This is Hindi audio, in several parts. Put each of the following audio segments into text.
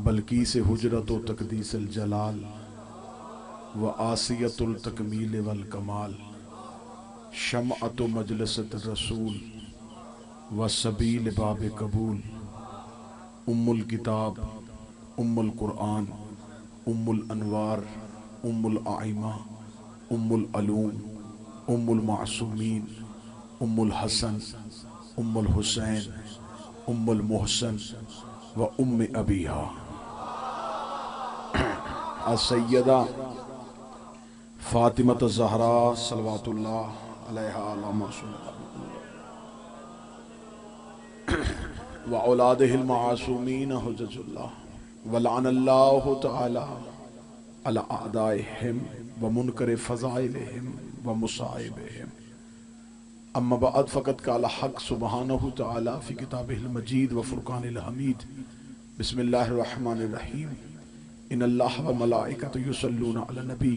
बल्कि से हुजरत व तकदीसल जलाल व आसियतुल तकमील वल कमाल शमअत मजलसत रसूल व सबील बाब कबूल उम्मुल किताब उम्मुल कुरान उम्मुल अनवार उम्मुल आइमा उम्मुल अलूम उम्मुल मासूमीन उम्मुल हसन उम्मुल हुसैन उम्मुल मोहसन व उम्म अबीहा अस्सय्यदा फातिमत ज़हरा सल्लल्लाहु अलैहा व औलादिहिल मासूमीन हुज्जतुल्लाह व लअनल्लाहु तआला अला अअदाइहिम व मुनकर फ़ज़ाइलिहिम व मुसाइबिहिम। अम्मा बअद फ़क़द क़ाला हक़ सुब्हानहु तआला फ़ी किताबिहिल मजीद व फ़ुरक़ानिल हमीद। बिस्मिल्लाहिर रहमानिर रहीम। इन्नल्लाह व मलाइकतहु युसल्लूना अलन नबी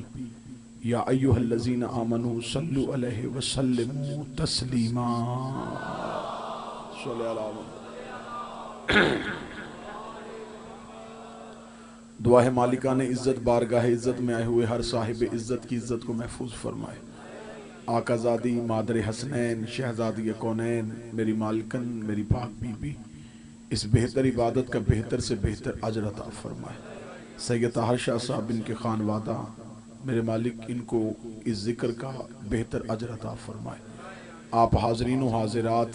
या अय्युहल्लज़ीना आमनू सल्लु अलैहि व सल्लिमू तस्लीमा। दुआ है मालिका ने इज्जत बारगाह इज्जत में आए हुए हर साहिब इज्जत की इज्जत को महफूज फरमाए। आकाज़ादी मादर हसनैन शहजादी कौनैन मेरी मालकन मेरी पाक बीबी इस बेहतर इबादत का बेहतर से बेहतर अजर अता फरमाए। सैयद ताहिर शाह साहब इनके खानवादा मेरे मालिक इनको इस जिक्र का बेहतर अजर अता फरमाए। आप हाजरीन व हाजिरात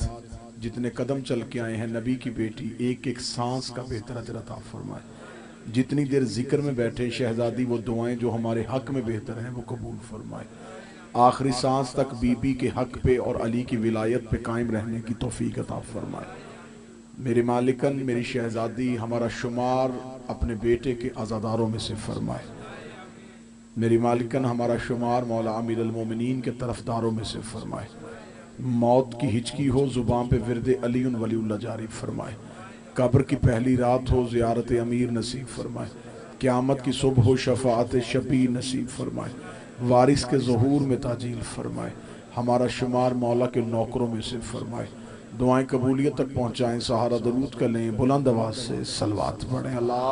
जितने कदम चल के आए हैं नबी की बेटी एक एक सांस का बेहतर अजर अता फरमाए। जितनी देर जिक्र में बैठे शहजादी वो दुआएं जो हमारे हक में बेहतर हैं वो कबूल फरमाए। आखिरी सांस तक बीबी के हक पे और अली की विलायत पे कायम रहने की तौफीक अता फरमाए। मेरे मालिकन मेरी शहजादी हमारा शुमार अपने बेटे के आज़ादारों में से फरमाए। मेरी मालिकन हमारा शुमार मौला अमीर अल मोमिनीन के तरफदारों में से फरमाए। मौत की हिचकी हो जुबान पे विरदे अलीउन वलीउल्लाह जारी फरमाए। कब्र की पहली रात हो ज़ियारत अमीर नसीब फरमाए। क़यामत की सुबह हो शफ़ाअत शबी नसीब फरमाए। वारिस के ज़हूर में ताजील फरमाए। हमारा शुमार मौला के नौकरों में से फरमाए। दुआएं कबूलियत तक पहुँचाएँ। सहारा दरूद कर लें बुलंद आवाज़ से सलवात पढ़ें। अल्लाह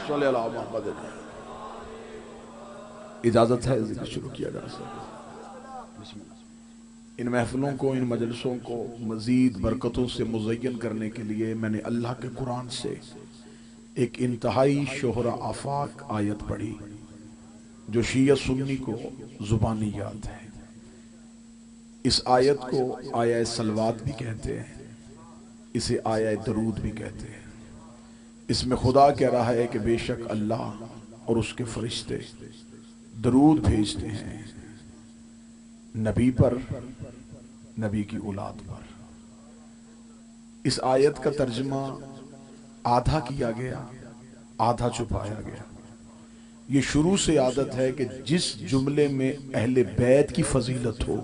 सल्ले अला मुहम्मद। इजाज़त है ज़िक्र शुरू किया जा सकता। इन महफिलों को इन मजलिसों को मज़ीद बरकतों से मुज़य्यन करने के लिए मैंने अल्लाह के कुरान से एक इंतहाई शोहरा आफाक आयत पढ़ी जो शिया सुन्नी को ज़ुबानी याद है। इस आयत को आया सलवात भी कहते हैं, इसे आया दरूद भी कहते हैं। इसमें खुदा कह रहा है कि बेशक अल्लाह और उसके फरिश्ते दरूद भेजते हैं नबी पर नबी की औलाद पर। इस आयत का तर्जुमा आधा किया गया आधा छुपाया गया। ये शुरू से आदत है कि जिस जुमले में अहले बैत की फजीलत हो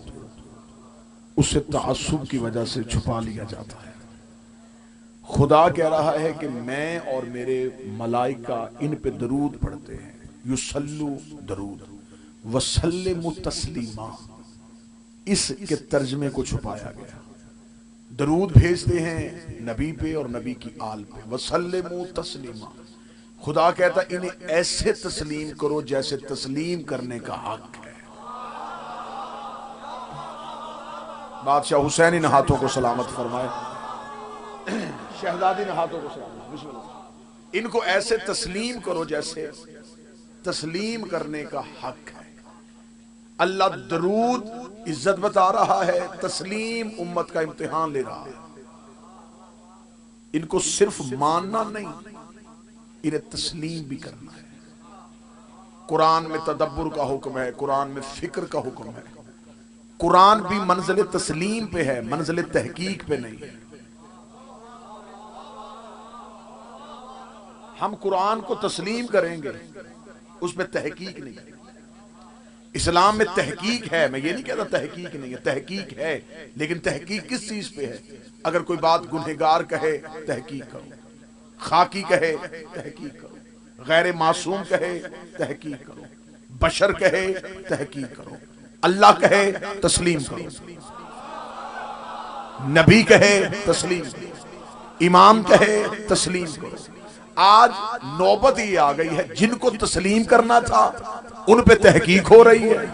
उसे ताअस्सुब की वजह से छुपा लिया जाता है। खुदा कह रहा है कि मैं और मेरे मलाइका इन पे दरूद पढ़ते हैं। युसल्लु दरूद वसल्लिमु तस्लीमा, इसके तर्जमे को छुपाया गया। दरूद भेजते हैं नबी पे और नबी की आल पे। वसल्लिमु तस्लीमा, खुदा कहता इन्हें ऐसे तस्लीम करो जैसे तस्लीम करने का हक है। बादशाह हुसैन इन हाथों को सलामत फरमाए, शहजादी इन हाथों को सलामत। बिस्मिल्लाह। इनको ऐसे तस्लीम करो जैसे तस्लीम करने का हक है। अल्लाह दरूद इज्जत बता रहा है, तस्लीम उम्मत का इम्तिहान ले रहा है। इनको सिर्फ मानना नहीं, इन्हें तस्लीम भी करना है। कुरान में तदब्बुर का हुक्म है, कुरान में फिक्र का हुक्म है। कुरान भी मंजिल तस्लीम पे है, मंजिल तहकीक पे नहीं है। हम कुरान को तस्लीम करेंगे, उस पर तहकीक नहीं है। इस्लाम में तहकीक है, मैं ये नहीं कहता तहकीक नहीं है, तहकीक है, लेकिन तहकीक किस चीज पे है? अगर कोई बात गुनहगार कहे तहकीक करो, खाकी कहे तहकीक करो, गैर मासूम कहे तहकीक करो, बशर कहे तहकीक करो, अल्लाह कहे तस्लीम करो, नबी कहे तस्लीम करो। इमाम कहे तस्लीम करो। आज नौबत ये आ गई है, जिनको तस्लीम करना था उन पे तहकीक हो रही है।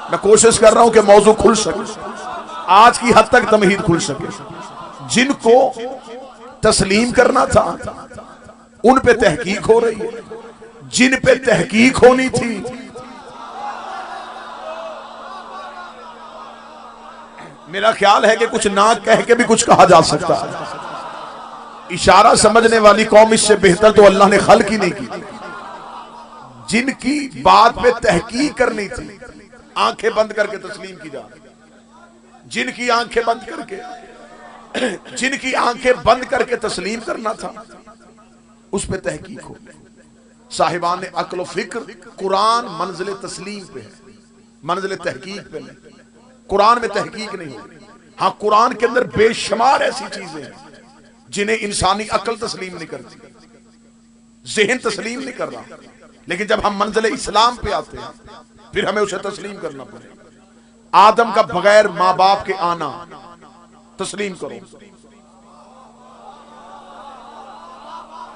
मैं कोशिश कर रहा हूं कि मौजू खुल सके, आज की हद तक तमहीद खुल सके। जिनको तस्लीम करना था उन पे तहकीक हो रही है, जिन पे तहकीक होनी थी मेरा ख्याल है कि कुछ ना कह के भी कुछ कहा जा सकता है। इशारा समझने वाली कौम इससे बेहतर तो अल्लाह ने खल्क ही नहीं की। जिनकी बात पे तहकीक करनी थी आंखें बंद करके तस्लीम की जा, जिनकी आंखें बंद करके जिनकी आंखें बंद करके तस्लीम करना था उस पे तहकीक हो। साहिबान ने अक्ल व फिक्र, कुरान मंजिल तस्लीम पे है, मंजिल तहकीक पे नहीं। कुरान में तहकीक नहीं होगी। हाँ, कुरान के अंदर बेशुमार ऐसी चीजें हैं जिन्हें इंसानी अक्ल तस्लीम नहीं करती, ज़हन तस्लीम नहीं कर रहा, लेकिन जब हम मंजिल इस्लाम पे आते हैं फिर हमें उसे तस्लीम करना पड़ेगा। आदम का बगैर माँ बाप के आना तस्लीम करो।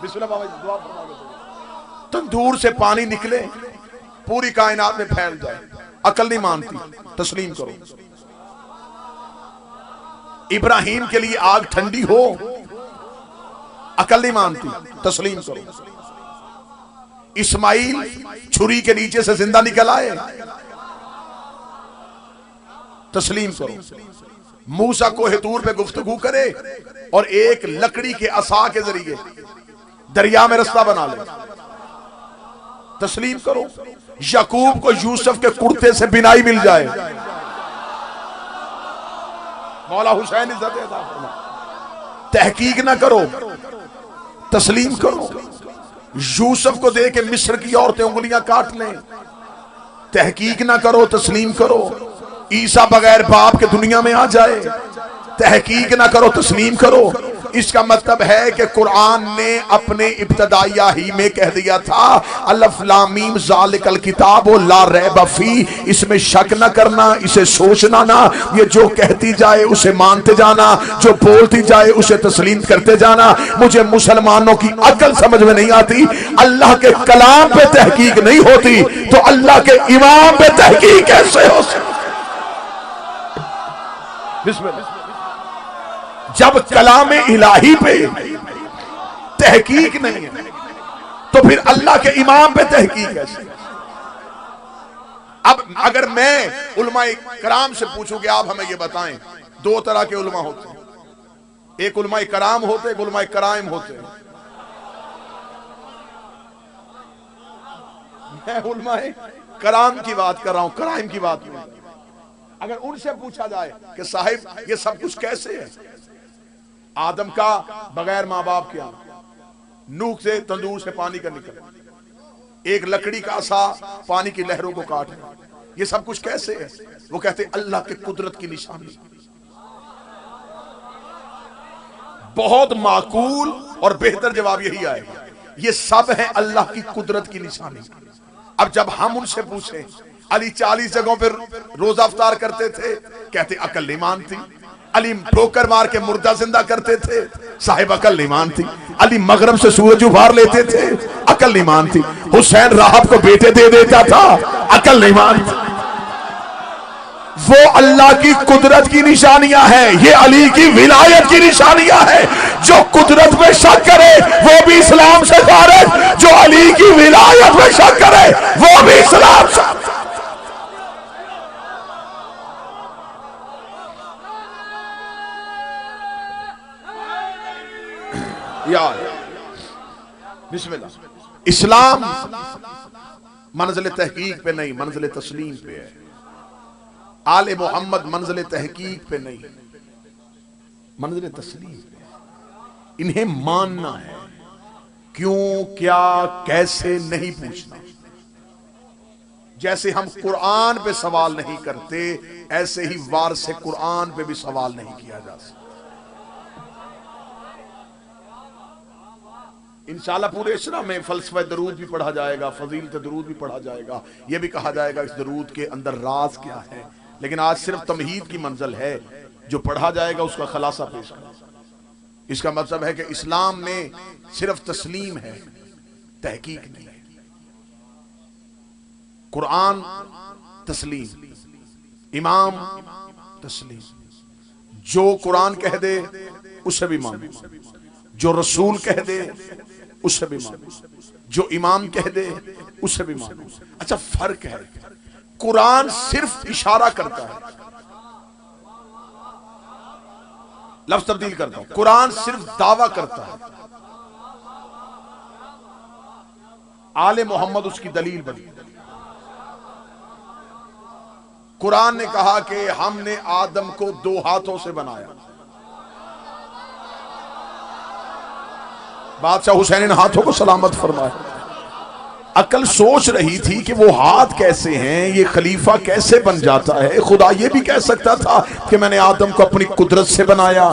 बिस्मिल्लाह बाबा जी, दुआ फरमाइए। तंदूर से पानी निकले पूरी कायनात में फैल जाए, अकल नहीं मानती, तस्लीम करो। इब्राहिम के लिए आग ठंडी हो, अकल नहीं मानती, तस्लीम करो। इस्माइल छुरी के नीचे से जिंदा निकल आए, तस्लीम करो। मूसा को हेतूर पे गुफ्तगू करे और एक लकड़ी के असा के जरिए दरिया में रास्ता बना ले, तस्लीम करो। याकूब को यूसुफ के कुर्ते से बिनाई मिल जाए, मौला हुसैन इज्जत अता फरमा, तहकीक ना करो, तस्लीम करो। यूसुफ को दे के मिस्र की औरतें उंगलियां काट लें, तहकीक ना करो, तस्लीम करो। ईसा बगैर बाप के दुनिया में आ जाए, तहकीक ना करो, तस्लीम करो। इसका मतलब है कि कुरान ने अपने इब्तदाइया ही में कह दिया था अलिफ लाम मीम ज़ालिकल किताब ला रैब फी, इसमें शक न करना, इसे सोचना ना, ये जो कहती जाए उसे मानते जाना, जो बोलती जाए उसे तस्लीम करते जाना। मुझे मुसलमानों की अकल समझ में नहीं आती, अल्लाह के कलाम पे तहकीक नहीं होती तो अल्लाह के इमाम पे तहकीक कैसे हो सकती? जब कलाम इलाही पे तहकीक नहीं है तो फिर अल्लाह के इमाम पे तहकीक कैसे? अब अगर मैं उलमाए कराम से पूछूं कि आप हमें ये बताएं, दो तरह के उलमा होते हैं, एक उलमाए कराम होते, एक उलमाए कराइम होते हैं। मैं उलमाए कराम की बात कर रहा हूं, कराइम की बात नहीं। अगर उनसे पूछा जाए कि साहिब ये सब कुछ कैसे है, आदम का बगैर माँ बाप के आना, नूह से तंदूर से पानी का निकलना, एक लकड़ी का असा पानी की लहरों को काटना, ये सब कुछ कैसे है? वो कहते अल्लाह के कुदरत की निशानी। बहुत माकूल और बेहतर जवाब यही आएगा, ये सब है अल्लाह की कुदरत की निशानी। अब जब हम उनसे पूछें अली 40 जगहों पर रोजा अफ्तार करते थे, कहते अकल नहीं मानती। अली ठोकर मार के मुर्दा जिंदा करते थे, साहिब अकल नहीं मानती। अली मगरब से सूरज उभार लेते थे, अकल नहीं मानती। हुसैन राहब को बेटे दे देता था, अकल नहीं मानती। वो अल्लाह की कुदरत की निशानियां हैं, ये अली की विलायत की निशानियां हैं। जो कुदरत में शक करे वो भी इस्लाम से खारिज, जो अली की विलायत में शक करे वो भी इस्लाम से। यार बिस्मिल्लाह, इस्लाम मंजिल तहकीक पे नहीं, मंजिल तस्लीम पे है। आले मोहम्मद मंजिल तहकीक पे नहीं, मंजिल तस्लीम पे। इन्हें मानना है, क्यों, क्या, कैसे नहीं पूछना। जैसे हम कुरान पे सवाल नहीं करते, ऐसे ही वार से कुरान पे भी सवाल नहीं किया जा सकता। इंशाअल्लाह पूरे इस्लाम में फलसफा दरूद भी पढ़ा जाएगा, फजीलत दरूद भी पढ़ा जाएगा, यह भी कहा जाएगा इस दरूद के अंदर राज क्या है। लेकिन आज सिर्फ तमहीद की मंजिल है, जो पढ़ा जाएगा उसका खलासा पेश करें। इसका मतलब है कि इस्लाम में सिर्फ तस्लीम है, तहकीक नहीं है। कुरान तस्लीम, इमाम तस्लीम, जो कुरान कह दे उससे भी मानो, जो रसूल कह दे उससे भी मानो, जो इमाम कह दे उससे भी मानो। अच्छा, फर्क है, कुरान सिर्फ इशारा करता है, लफ्ज तब्दील करता हूं, कुरान सिर्फ दावा करता है, आले मोहम्मद उसकी दलील बनी। कुरान ने कहा कि हमने आदम को 2 हाथों से बनाया। बादशाह हुसैन इन हाथों को सलामत फरमाया। अकल सोच रही थी कि वो हाथ कैसे हैं, ये खलीफा कैसे बन जाता है। खुदा ये भी कह सकता था कि मैंने आदम को अपनी कुदरत से बनाया,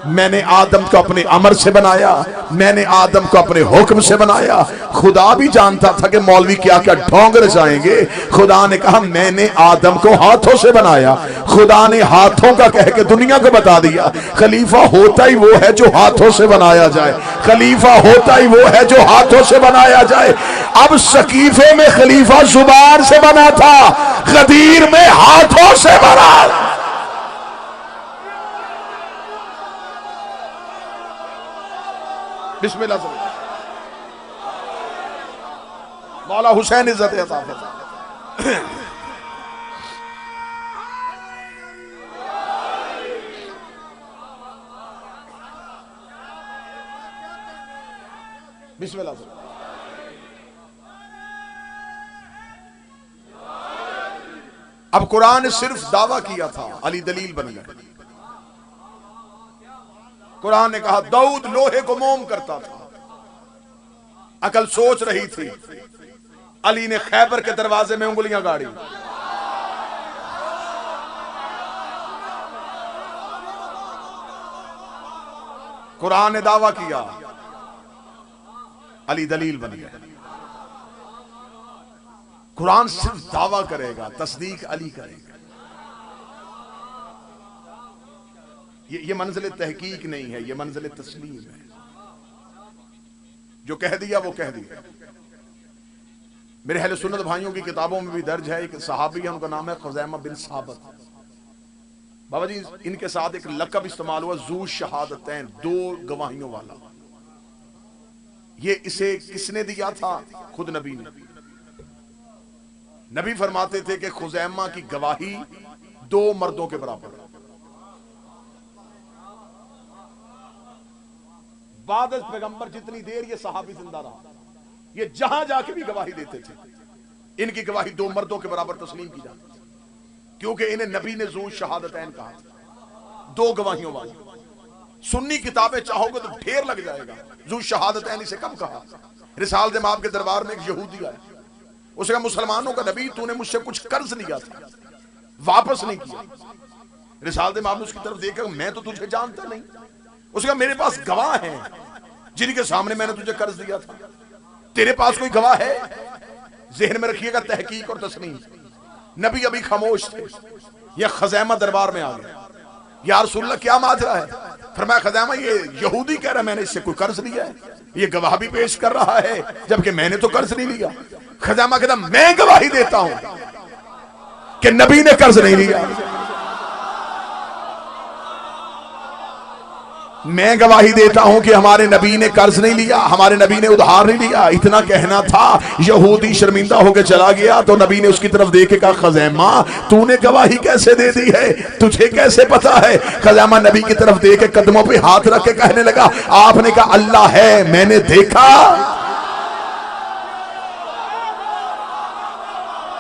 मैंने आदम को अपने अमर से बनाया, मैंने आदम को अपने हुक्म से बनाया। खुदा भी जानता था कि मौलवी क्या क्या ढोंग रचाएंगे। खुदा ने कहा मैंने आदम को हाथों से बनाया। खुदा ने हाथों का कह के दुनिया को बता दिया खलीफा होता ही वो है जो हाथों से बनाया जाए, खलीफा होता ही वो है जो हाथों से बनाया जाए। अब सकीफे में खलीफा जुबान से बना था, गदीर में हाथों से बना। बिस्मिल्लाह से मौला हुसैन इज्जत अता फरमाए। बिस्मिल्लाह से अब कुरान ने सिर्फ दावा किया था, अली दलील बन गए। कुरान ने कहा दाऊद लोहे को मोम करता था। अकल सोच रही थी, अली ने खैबर के दरवाजे में उंगलियां गाड़ी। कुरान ने दावा किया, अली दलील बन गए। कुरान सिर्फ दावा करेगा, तस्दीक अली करेगा। ये मंजिल तहकीक नहीं है, ये मंजिल तस्लीम है। जो कह दिया वो कह दिया। मेरे अहले सुन्नत भाइयों की किताबों में भी दर्ज है, एक सहाबी है, उनका नाम है खुज़ैमा बिन साबित। बाबा जी इनके साथ एक लक़ब इस्तेमाल हुआ, ज़ू शहादतैन, 2 गवाहियों वाला। ये इसे किसने दिया था? खुद नबी ने। नबी फरमाते थे कि खुज़ैमा की गवाही 2 मर्दों के बराबर। बाद पैगंबर जितनी देर ये सहाबी जिंदा रहा, ये जहां जाके भी गवाही देते थे, इनकी गवाही 2 मर्दों के बराबर तस्लीम की जाती, क्योंकि इन्हें नबी ने ज़ू शहादतैन कहा, 2 गवाहियों वाली। सुन्नी किताबें चाहोगे तो ढेर लग जाएगा, ज़ू शहादतैन इसे कब कहा। रिसाल दमाम के दरबार में एक यहूदी आया, उसने कहा मुसलमानों का नबी तूने मुझसे कुछ कर्ज लिया था, वापस नहीं किया। रिसाल दमाम ने उसकी तरफ देखा, मैं तो तुझे जानता नहीं। उसने कहा मेरे पास गवाह हैं जिनके सामने मैंने तुझे कर्ज दिया था, तेरे पास कोई गवाह है? ज़हन में रखिएगा तहकीक और तस्लीम। नबी अभी खामोश थे, यह खज़ैमा दरबार में आ गया। या रसूलल्लाह क्या माजरा है? फरमाया खज़ैमा ये यहूदी कह रहा है मैंने इससे कोई कर्ज लिया है, ये गवाह भी पेश कर रहा है जबकि मैंने तो कर्ज नहीं लिया। खज़ैमा कहता मैं गवाही देता हूं कि नबी ने कर्ज नहीं लिया, मैं गवाही देता हूं कि हमारे नबी ने कर्ज नहीं लिया, हमारे नबी ने उधार नहीं लिया। इतना कहना था, यहूदी शर्मिंदा होकर चला गया तो नबी ने उसकी तरफ देख के कहा खज़ैमा तूने गवाही कैसे दे दी है, तुझे कैसे पता है? खज़ैमा नबी की तरफ देख के कदमों पे हाथ रख के कहने लगा आपने कहा अल्लाह है, मैंने देखा।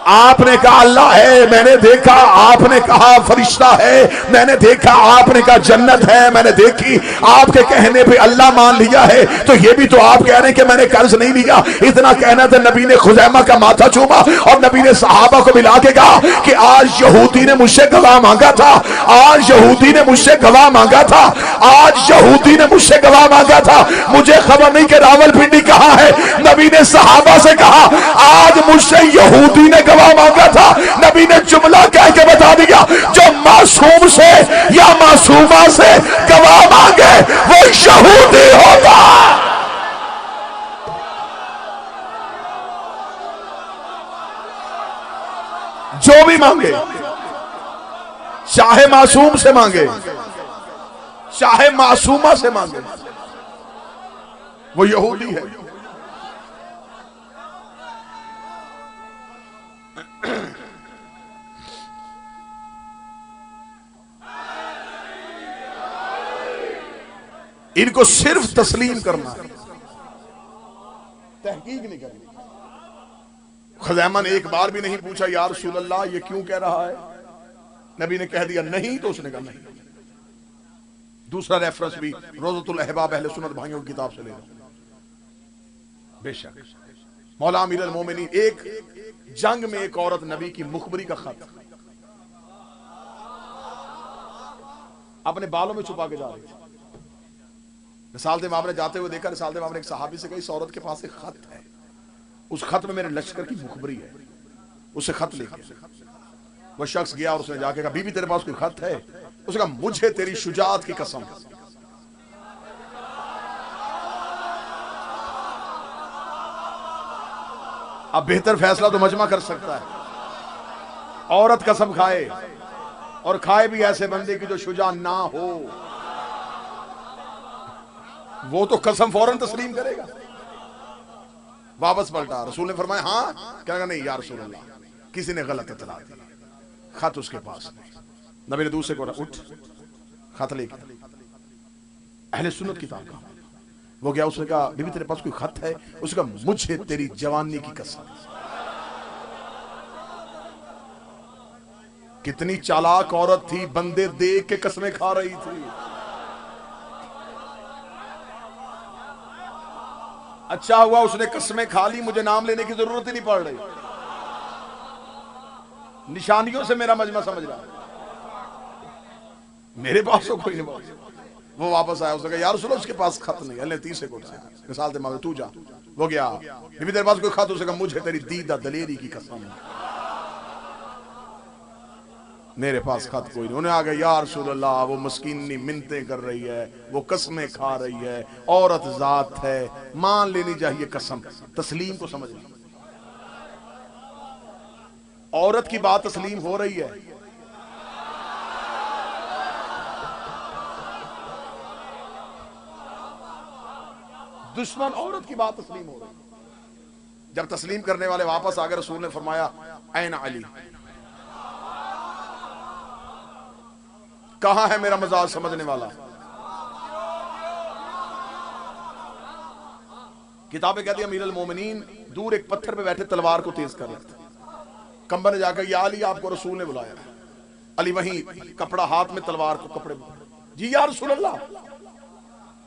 आपने कहा अल्लाह है, मैंने देखा। आपने कहा फरिश्ता है, मैंने देखा। आपने कहा जन्नत है, मैंने देखी। आपके कहने पे अल्लाह मान लिया है, तो ये भी तो आप कह रहे हैं कि मैंने कर्ज नहीं लिया। इतना कहना था, नबी ने खुज़ैमा का माथा चूमा और नबी ने सहाबा को मिला के कहा कि आज यहूदी ने मुझसे गवाह मांगा था, आज यहूदी ने मुझसे गवाह मांगा था, आज यहूदी ने मुझसे गवाह मांगा था। मुझे खबर नहीं कि रावलपिंडी कहां है। नबी ने सहाबा से कहा आज मुझसे यहूदी ने गवाह मांगा था। नबी ने जुमला कह के बता दिया जो मासूम से या मासूमा से गवाह मांगे वो यहूदी होगा। जो भी मांगे, चाहे मासूम से मांगे चाहे मासूमा से मांगे, वो यहूदी है। इनको सिर्फ तस्लीम करना है, तहकीक नहीं करनी। खुज़ैमा ने एक बार भी नहीं पूछा या रसूल अल्लाह ये क्यों कह रहा है, नबी ने कह दिया नहीं तो उसने कहा नहीं। दूसरा रेफरेंस भी रोज़तुल अहबाब अहले सुन्नत भाइयों की किताब से ले लो। बेशक मौला अमीरुल मोमिनीन, एक जंग में एक औरत नबी की मुखबरी का खत अपने बालों में छुपा के जा रही थी। रिसालत इमाम ने जाते हुए देखा, रिसालत इमाम ने एक सहाबी से कहा इस औरत के पास एक खत है, उस खत में मेरे लश्कर की मुखबरी है, उससे खत लेके। वह शख्स गया और उसने जाके कहा बीबी तेरे पास कोई खत है? उसने कहा मुझे तेरी शुजाअत की कसम। अब बेहतर फैसला तो मजमा कर सकता है। औरत कसम खाए और खाए भी ऐसे बंदे की जो शुजा ना हो, वो तो कसम फौरन तस्लीम करेगा। वापस पलटा, रसूल ने फरमाया हाँ, क्या नहीं या रसूल अल्लाह किसी ने गलत इतला दी, खत उसके पास नहीं। नबी ने दूसरे को उठ खत लेके, अहले सुन्नत किताब का वो गया, उसने कहा बीबी तेरे पास कोई खत है? उसने कहा मुझे तेरी जवानी की कसम। कितनी चालाक औरत थी, बंदे देख के कसमें खा रही थी। अच्छा हुआ उसने कसमें खा ली, मुझे नाम लेने की जरूरत ही नहीं पड़ रही। निशानियों से मेरा मजमा समझ रहा है, मेरे पास तो कोई नहीं। वो वापस आया, उसने कहा यार सुनो उसके पास खत नहीं। अल्लाह तीसरे को उठाया, मिसाल दे मावे तू जा। वो गया, बीबी तेरे पास कोई खत? उसने कहा मुझे तेरी दीदा दलेरी की कसम, मेरे पास खत कोई नहीं। उन्हें आ गया या रसूल अल्लाह वो मस्कीनी मिन्नतें कर रही है, वो कसमें खा रही है, औरत जात है, मान लेनी चाहिए कसम। तस्लीम को समझ ली, औरत की बात तस्लीम हो रही है। दुश्मन औरत की बात तस्लीम हो रही। जब तस्लीम करने वाले वापस आ गए, रसूल ने फरमाया ऐन अली, कहां है मेरा मजाज समझने वाला? किताबें कहती है अमीरुल मोमिनीन दूर एक पत्थर पे बैठे तलवार को तेज कर रहे थे। कंबर ने जाकर या अली आपको रसूल ने बुलाया। अली वहीं कपड़ा हाथ में, तलवार को कपड़े में। जी या रसूल अल्लाह,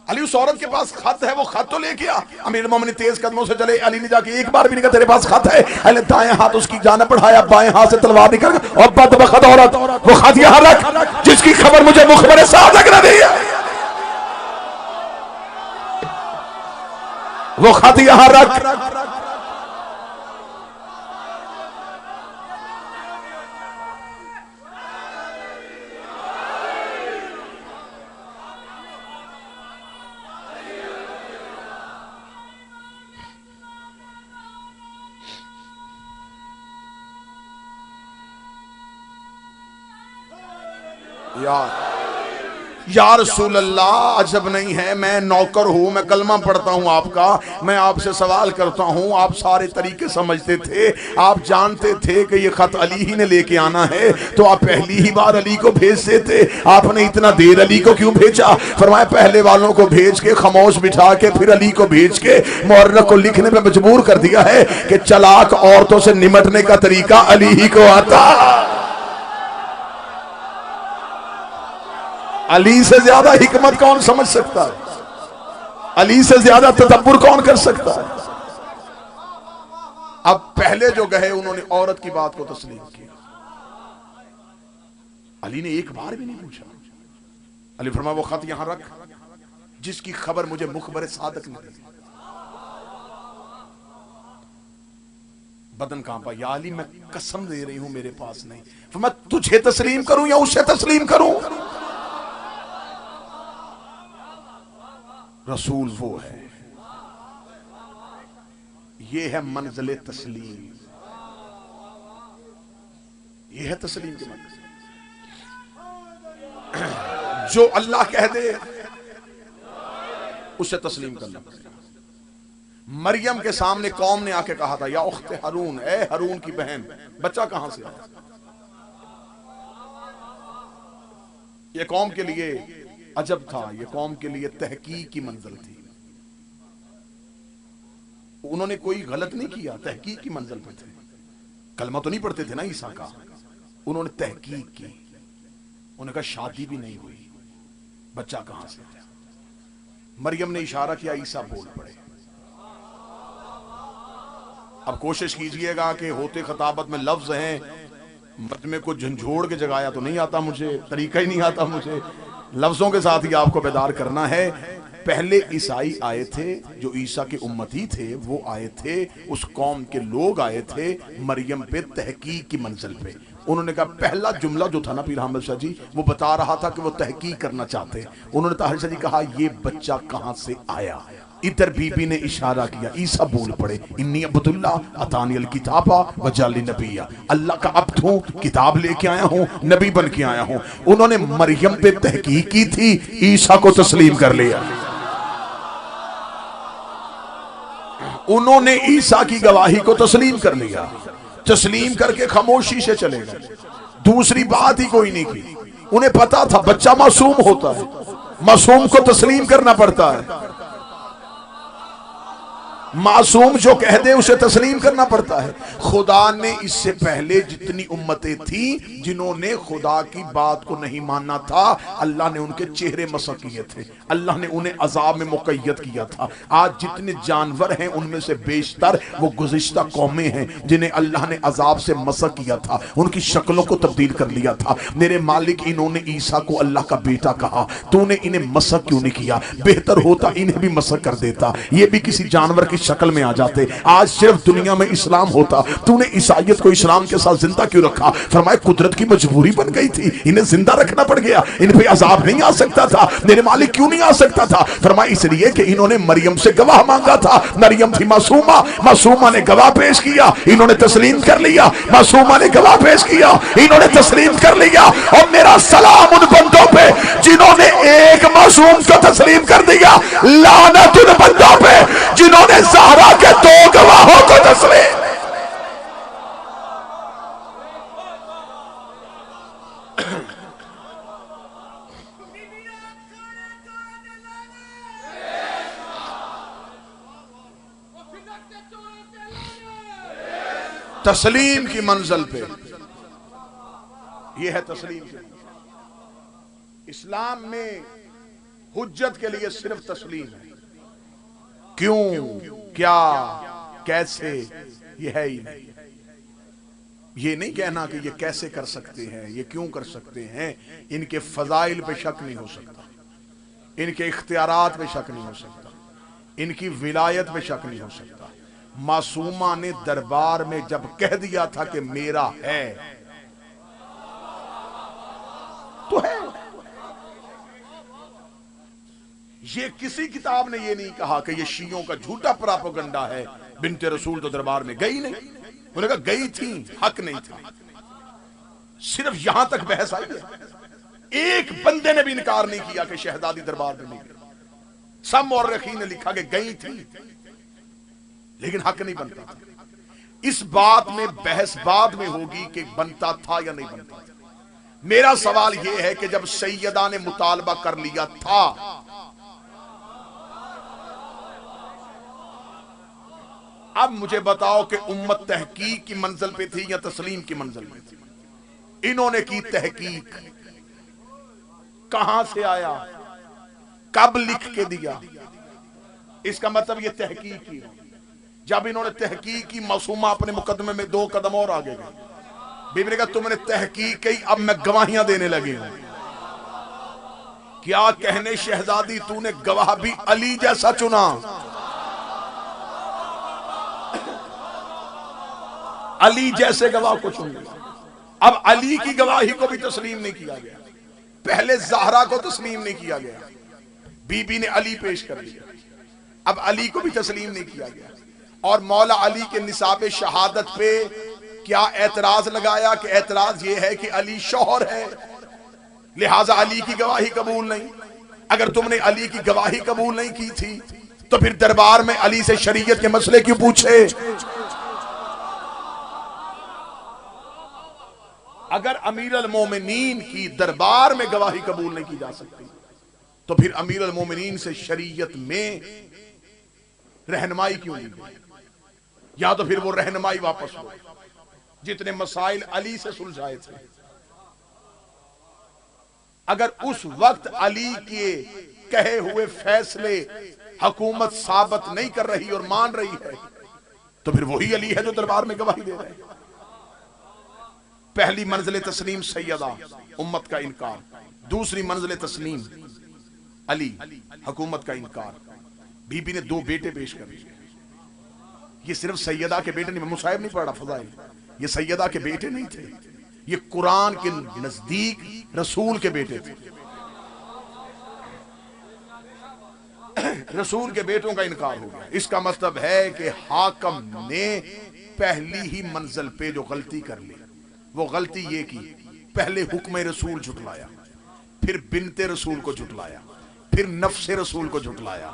अली उस औरत के पास खत है, वो खत तो लेके आ। अमीरुल मोमिनीन तेज कदमों से चले। अली ने जाके एक बार भी नहीं कहा तेरे पास खत है। अली दाएं हाथ उसकी जान बढ़ाया, बाएं हाथ से तलवार निकल गई और बदबख्त औरत वो खत यहां रख जिसकी खबर मुझे मुखबरे सादिक ने दी है, वो खत यहां रख। या रसूल अल्लाह अजब नहीं है, मैं नौकर हूं, मैं कलमा पढ़ता हूं आपका, मैं आपसे सवाल करता हूं। आप सारे तरीके समझते थे, आप जानते थे कि ये खत अली ही ने लेके आना है, तो आप पहली ही बार अली को भेजते थे। आपने इतना देर अली को क्यों भेजा? फरमाया पहले वालों को भेज के खामोश बिठा के फिर अली को भेज के मुअर्रिख को लिखने में मजबूर कर दिया है कि चालाक औरतों से निमटने का तरीका अली ही को आता। अली से ज्यादा हिकमत कौन समझ सकता है? अली से ज्यादा तदब्बुर कौन कर सकता है? अब पहले जो गए उन्होंने औरत की बात को तस्लीम किया, अली ने एक बार भी नहीं पूछा। अली फरमाया वो खत यहां रख जिसकी खबर मुझे मुखबरे सादिक ने दी। बदन कांपा, या अली मैं कसम दे रही हूं मेरे पास नहीं। तो मैं तुझे तस्लीम करूं या उसे तस्लीम करूं? रसूल वो है, ये है मंजिल तस्लीम, ये है तस्लीम की मंजिल। जो अल्लाह कह दे उसे तस्लीम करना पड़ेगा। मरियम के सामने कौम ने आके कहा था, या उख्ते हारून, ए हारून की बहन, बच्चा कहां से आया? ये कौम के लिए अजब था, ये कौम के लिए तहकीक की मंजिल थी। उन्होंने कोई गलत नहीं किया, तहकीक की मंजिल पे थे। कलमा तो नहीं पढ़ते थे ना ईसा का, उन्होंने तहकीक की। उन्होंने कहा शादी भी नहीं हुई, बच्चा कहां से आया? मरियम ने इशारा किया, ईसा बोल पड़े। अब कोशिश कीजिएगा कि होते खताबत में लफ्ज हैं, मजमे को झंझोड़ के जगाया तो नहीं आता मुझे, तरीका ही नहीं आता मुझे, लफ्जों के साथ ही आपको बेदार करना है। पहले ईसाई आए थे, जो ईसा के उम्मती थे वो आए थे, उस कौम के लोग आए थे मरियम पे तहकीक की मंजिल पे। उन्होंने कहा, पहला जुमला जो था ना पीर अहमद शाह जी, वो बता रहा था कि वो तहकीक करना चाहते हैं। उन्होंने ताहिर शाह जी कहा, ये बच्चा कहां से आया? इधर बीबी ने इशारा किया, ईसा बोल पड़े, इन्नी अब्दुल्ला अतानी अल किताबा वजाली नबिया, अल्लाह का अब्द हूं, किताब लेके आया हूं, नबी बन के आया हूं। उन्होंने मरियम पे तहकीक की थी, ईसा को तस्लीम कर लिया। उन्होंने ईसा की गवाही को तस्लीम कर लिया, तस्लीम करके खामोशी से चले गए, दूसरी बात ही कोई नहीं की। उन्हें पता था बच्चा मासूम होता है, मासूम को तस्लीम करना पड़ता है, मासूम जो कह दे उसे तस्लीम करना पड़ता है। खुदा ने इससे पहले जितनी उम्मतें थी जिन्होंने खुदा की बात को नहीं मानना था, अल्लाह ने उनके चेहरे मसक किए थे, अल्लाह ने उन्हें अजाब में मुक़य्यद किया था। आज जितने जानवर हैं उनमें से बेशतर वो गुज़िश्ता कौमें हैं जिन्हें अल्लाह ने अजाब से मसक किया था, उनकी शक्लों को तब्दील कर लिया था। मेरे मालिक, इन्होंने ईसा को अल्लाह का बेटा कहा, तूने इन्हें मसक क्यों नहीं किया? बेहतर होता इन्हें भी मसक कर देता, ये भी किसी जानवर की शक्ल में आ जाते। आज सिर्फ दुनिया में इस्लाम होता, तूने ईसाइयत को इस्लाम के साथ जिंदा क्यों रखा? फरमाए कुदरत की मजबूरी बन गई थी, इन्हें जिंदा रखना पड़ गया, इन पे अजाब नहीं आ सकता था। मेरे मालिक क्यों नहीं आ सकता था? फरमाए इसलिए कि इन्होंने मरियम से गवाह मांगा था, मरियम थी मासूमा, मासूमा ने गवाह पेश किया, इन्होंने तस्लीम कर लिया, मासूमा ने गवाह पेश किया, इन्होंने तस्लीम कर लिया। और मेरा सलाम उन बंदों पे जिन्होंने एक मासूम को तस्लीम कर दिया, लानत उन बंदों पे जिन्होंने ज़हरा के दो गवाहों को तस्लीम। तस्लीम की मंजिल पे, यह है तस्लीम की। इस्लाम में हुज्जत के लिए सिर्फ तस्लीम है, क्यों, क्या, कैसे, ये है ही नहीं। ये नहीं कहना कि ये कैसे कर सकते हैं, ये क्यों कर सकते हैं। इनके फजाइल पे शक नहीं हो सकता, इनके इख्तियारात पे शक नहीं हो सकता, इनकी विलायत पे शक नहीं हो सकता। मासूमा ने दरबार में जब कह दिया था कि मेरा है तो है। ये किसी किताब ने ये नहीं कहा कि ये शियों का झूठा प्रोपेगेंडा है। बिन्ते रसूल तो दरबार में गई नहीं, उन्होंने कहा गई थी, हक नहीं था। सिर्फ यहां तक बहस आई है, एक बंदे ने भी इनकार नहीं किया कि शहजादी दरबार में नहीं गई। सब मौरखीन ने लिखा कि गई थी लेकिन हक नहीं बनता था। इस बात में बहस बाद में होगी कि बनता था या नहीं बनता था। मेरा सवाल यह है कि जब सैयदा ने मुतालबा कर लिया था, अब मुझे बताओ कि उम्मत तहकीक की मंजिल पे थी या तस्लीम की मंजिल पे थी? इन्होंने की तहकीक, कहां से आया, कब लिख के दिया, इसका मतलब ये तहकीक की। जब इन्होंने तहकीक की, मासूमा अपने मुकदमे में 2 कदम और आगे गए। बीबी ने कहा तुमने तहकीक की, अब मैं गवाहियां देने लगी हूं। क्या कहने शहजादी, तूने गवाह भी अली जैसा चुना। अली जैसे गवाह को चुन लिया। अब अली की गवाही को भी तस्लीम नहीं किया गया, पहले ज़हरा को तस्लीम नहीं किया गया, बीबी ने अली पेश कर लिया, अब अली को भी तस्लीम नहीं किया गया। और मौला अली के निसाब शहादत पे क्या एतराज लगाया कि एतराज ये है कि अली शौहर है, लिहाजा अली की गवाही कबूल नहीं। अगर तुमने अली की गवाही कबूल नहीं की थी तो फिर दरबार में अली से शरीयत के मसले क्यों पूछे? अगर अमीर अल मोमिनीन की दरबार में गवाही कबूल नहीं की जा सकती तो फिर अमीर अल मोमिनीन से शरीयत में रहनुमाई क्यों ली गई? या तो फिर वो रहनुमाई वापस हो, जितने मसाइल अली से सुलझाए थे। अगर उस वक्त अली के कहे हुए फैसले हुकूमत साबित नहीं कर रही और मान रही है तो फिर वही अली है जो दरबार में गवाही दे रहे हैं। पहली मंजिल तस्लीम सैयदा उम्मत का इनकार, दूसरी मंजिल तस्लीम अली हुकूमत का इनकार। बीबी ने दो बेटे पेश कर दिए। ये सिर्फ सैयदा के बेटे नहीं, मुसाहिब नहीं पढ़ा फजाइल, ये सैयदा के बेटे नहीं थे, ये कुरान के नजदीक रसूल के बेटे थे। रसूल के बेटों का इनकार हो गया। इसका मतलब है कि हाकम ने पहली ही मंजिल पे जो गलती कर ली, वो गलती ये की, पहले हुक्म रसूल झुटलाया, फिर बिनते रसूल को झुटलाया, फिर नफ्से रसूल को झुटलाया,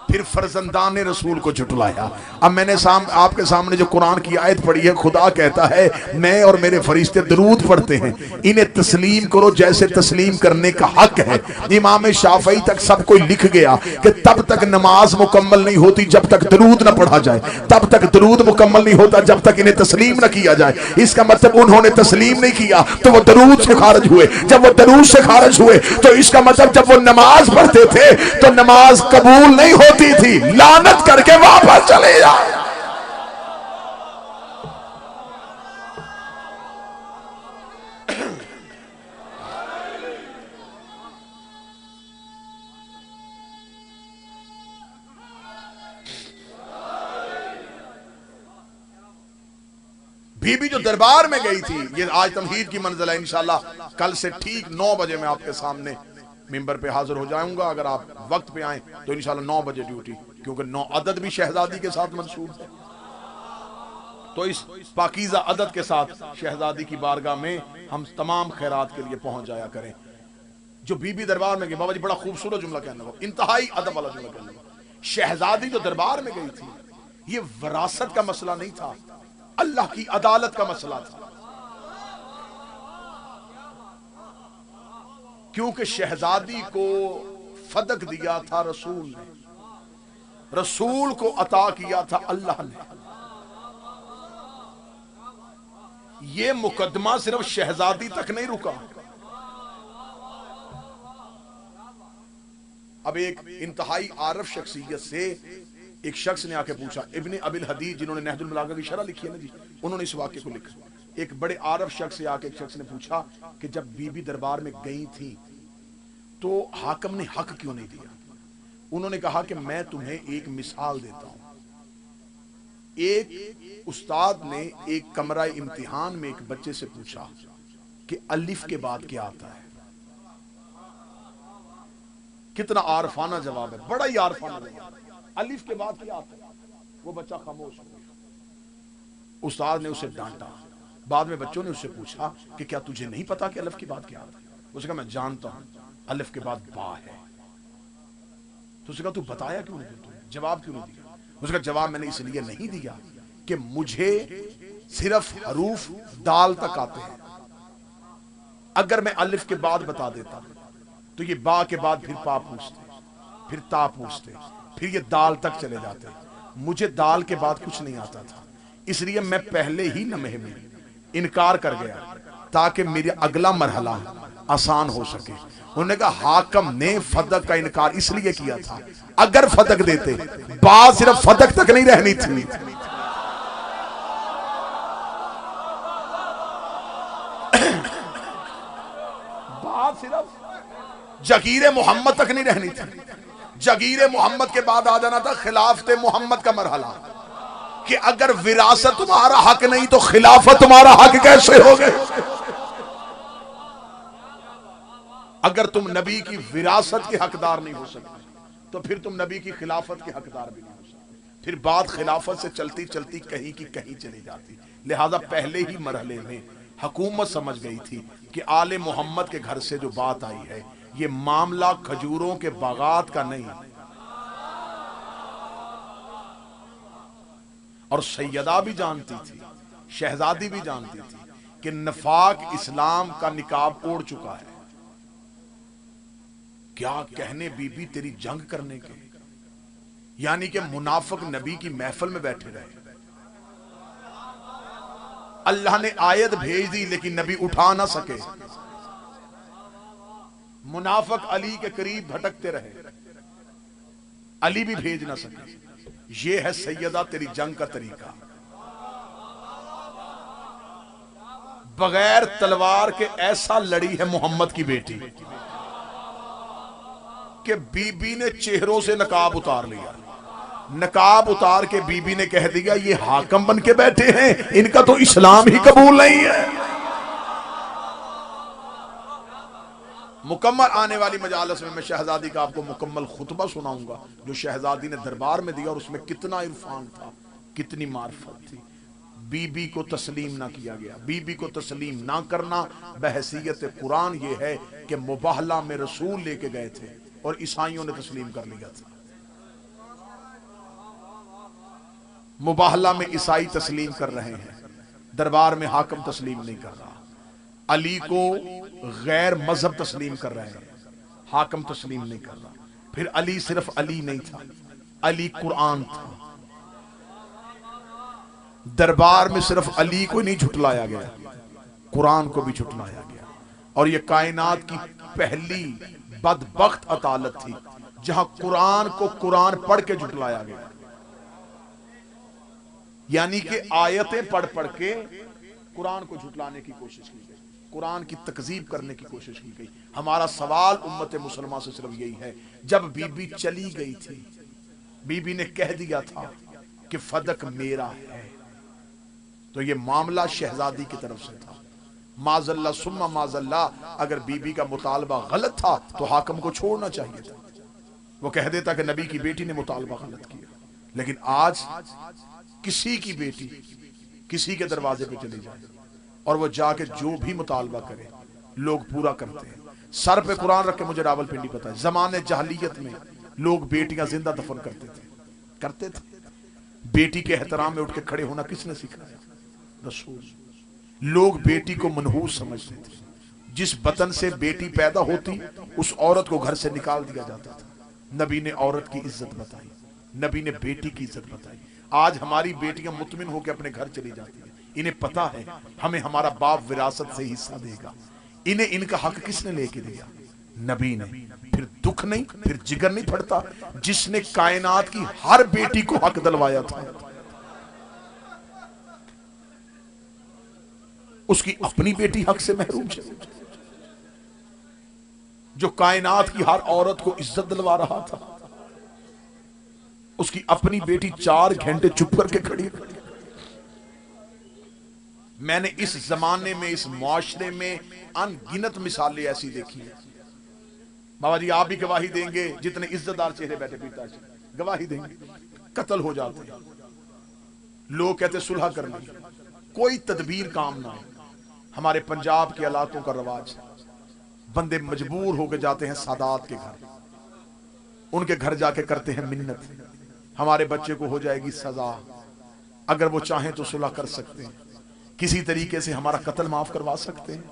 फिर फर्जंदान रसूल को झुटलाया। अब मैंने आपके सामने जो कुरान की आयत पढ़ी है, खुदा कहता है मैं और मेरे फरिश्ते दरूद पढ़ते हैं, इन्हें तस्लीम करो जैसे तस्लीम करने का हक है। इमाम शाफई तक सब कोई लिख गया कि तब तक नमाज मुकम्मल नहीं होती जब तक दरूद न पढ़ा जाए, तब तक दरूद मुकम्मल नहीं होता जब तक इन्हें तस्लीम न किया जाए। इसका मतलब उन्होंने तस्लीम नहीं किया तो वो दरूद से खारिज हुए। जब वो दरूद से खारिज हुए तो इसका मतलब जब वो नमाज पढ़ते थे तो नमाज कबूल नहीं होती थी, लानत करके वापस चले जाओ। बीबी जो दरबार में गई थी, ये आज तमहीद की मंजिल है। इंशाल्लाह कल से ठीक 9 बजे मैं आपके सामने मिंबर पे हाजिर हो जाऊंगा। अगर आप वक्त पे आए तो इंशाल्लाह 9 बजे ड्यूटी, क्योंकि 9 अदद भी शहजादी के साथ मंसूब है। तो इस पाकीज़ा अदद के साथ शहजादी की बारगाह में हम तमाम खैरात के लिए पहुंच जाया करें। जो बीबी दरबार में गई, बाबा जी बड़ा खूबसूरत जुमला कहने लगा, इंतहाई अदब वाला जुमला कहने लगा। शहजादी जो दरबार में गई थी, ये विरासत का मसला नहीं था, अल्लाह की अदालत का मसला था। क्योंकि शहजादी को फदक दिया था रसूल ने, रसूल को अता किया था अल्लाह ने। ये मुकदमा सिर्फ शहजादी तक नहीं रुका। अब एक इंतहाई आरफ शख्सियत से एक शख्स ने आके पूछा, इब्ने अबिल हदीद जिन्होंने नहजुल बलागा की शरह लिखी है ना जी, उन्होंने इस वाक्य को लिखा। एक बड़े आरफ शख्स से आके एक शख्स ने पूछा कि जब बीबी दरबार में गई थी तो हाकम ने हक क्यों नहीं दिया? उन्होंने कहा कि मैं तुम्हें एक मिसाल देता हूं। एक उस्ताद ने एक कमरा इम्तिहान में एक बच्चे से पूछा कि अलिफ के बाद क्या आता है। कितना आरफाना जवाब है, बड़ा ही आरफाना जवाब। अलिफ के बाद क्या आता है? वो बच्चा खामोश हो गया। उस्ताद ने उसे डांटा। बाद में बच्चों ने उससे पूछा कि क्या तुझे नहीं पता कि अलिफ के बाद क्या आता है? उसने कहा मैं जानता हूं, अलिफ के बाद बा है। तो उसने कहा तू बताया क्यों नहीं, तू जवाब क्यों नहीं दिया? उसका जवाब मैंने इसलिए नहीं दिया कि मुझे सिर्फ हरूफ दाल तक आते हैं। अगर मैं अलिफ के बाद बता देता तो ये बा के बाद फिर पा पूछते, फिर ता पूछते, फिर ये दाल तक चले जाते। मुझे दाल के बाद कुछ नहीं आता था, इसलिए मैं पहले ही नमहे में इनकार कर गया ताकि मेरा अगला मरहला आसान हो सके। उन्होंने कहा हाकम ने फदक का इनकार इसलिए किया था, अगर फदक देते बात सिर्फ फदक तक नहीं रहनी थी। बात सिर्फ जगीरे मोहम्मद तक नहीं रहनी थी। जगीरे मोहम्मद के बाद आ जाना था खिलाफते मोहम्मद का मरहला। कि अगर विरासत तुम्हारा हक नहीं तो खिलाफत तुम्हारा हक कैसे हो गए? अगर तुम नबी की विरासत के हकदार नहीं हो सकते तो फिर तुम नबी की खिलाफत के हकदार भी नहीं हो सकते। फिर बात खिलाफत से चलती चलती कहीं की कहीं चली जाती। लिहाजा पहले ही मरहले में हुकूमत समझ गई थी कि आले मोहम्मद के घर से जो बात आई है ये मामला खजूरों के बागात का नहीं। और सैयदा भी जानती थी, शहजादी भी जानती थी कि नफाक इस्लाम का निकाब ओढ़ चुका है। क्या कहने बीबी तेरी जंग करने के, यानी कि मुनाफिक नबी की महफिल में बैठे रहे। अल्लाह ने आयत भेज दी लेकिन नबी उठा ना सके। मुनाफिक अली के करीब भटकते रहे, अली भी भेज ना सके। ये है सैयदा तेरी जंग का तरीका। बगैर तलवार के ऐसा लड़ी है मोहम्मद की बेटी कि बीबी ने चेहरों से नकाब उतार लिया। नकाब उतार के बीबी ने कह दिया ये हाकम बन के बैठे हैं, इनका तो इस्लाम ही कबूल नहीं है। मुकम्मल आने वाली मजालस में मैं शहजादी का आपको मुकम्मल खुतबा सुनाऊंगा जो शहजादी ने दरबार में दिया और उसमें कितना इरफान था, कितनी मार्फत थी। बीबी को तस्लीम ना किया गया। बीबी को तस्लीम ना करना बहसीयत कुरान ये है कि मुबाहला में रसूल लेके गए थे और ईसाइयों ने तस्लीम कर लिया था। मुबाहला में ईसाई तस्लीम कर रहे हैं, दरबार में हाकम तस्लीम नहीं कर रहा। अली को गैर मजहब तस्लीम कर रहे हैं, हाकम तस्लीम नहीं कर रहा। फिर अली सिर्फ अली नहीं था, अली कुरान था। दरबार में सिर्फ अली को नहीं झुटलाया गया, कुरान को भी झुटलाया गया। और यह कायनात की पहली बदबख्त अदालत थी जहां कुरान को कुरान पढ़ के झुटलाया गया। यानी कि आयतें पढ़ पढ़ के कुरान को झुटलाने की कोशिश की गई, कुरान की तकजीब करने की कोशिश की गई। हमारा सवाल उम्मत मुसलमान से सिर्फ यही है, जब बीबी चली गई थी, बीबी ने कह दिया था कि फदक मेरा है, तो यह मामला शहजादी की तरफ से था। माजल्ला सुम्मा माजल्ला, अगर बीबी का मुतालबा गलत था तो हाकम को छोड़ना चाहिए था। वो कह देता कि नबी की बेटी ने मुतालबा गलत किया। लेकिन आज किसी की बेटी किसी के दरवाजे पे चली जाए और वो जाके जो भी मुतालबा करे लोग पूरा करते हैं। सर पे कुरान रख के, मुझे रावलपिंडी पता है, जमाने जहलियत में लोग बेटियां जिंदा दफन करते थे। बेटी के एहतराम में उठ के खड़े होना किसने सिखाया? रसूल। लोग बेटी को मनहूस समझते थे। जिस बतन से बेटी पैदा होती उस औरत को घर से निकाल दिया जाता था। नबी ने औरत की इज्जत बताई, नबी ने बेटी की इज्जत बताई। आज हमारी बेटियां मुतमिन होकर अपने घर चली जाती है। इन्हें पता है हमें हमारा बाप विरासत से हिस्सा देगा। इन्हें इनका हक किसने लेके दिया? नबी ने। फिर दुख नहीं, फिर जिगर नहीं फटता जिसने कायनात की हर बेटी को हक दिलवाया था। उसकी अपनी बेटी हक से महरूम है, जो कायनात की हर औरत को इज्जत दिलवा रहा था। उसकी अपनी बेटी 4 घंटे चुप करके खड़ी। मैंने इस जमाने में, इस मुआशरे में अनगिनत मिसालें ऐसी देखी हैं। बाबा जी आप भी गवाही देंगे, जितने इज्जतदार चेहरे बैठे पिताजी गवाही देंगे। कत्ल हो जाते हैं, लोग कहते सुलह कर ली, कोई तदबीर काम ना है। हमारे पंजाब के इलाकों का रवाज, बंदे मजबूर होकर जाते हैं सादात के घर, उनके घर जाके करते हैं मिन्नत, हमारे बच्चे को हो जाएगी सजा, अगर वो चाहें तो सुलह कर सकते हैं, किसी तरीके से हमारा कत्ल माफ करवा सकते हैं।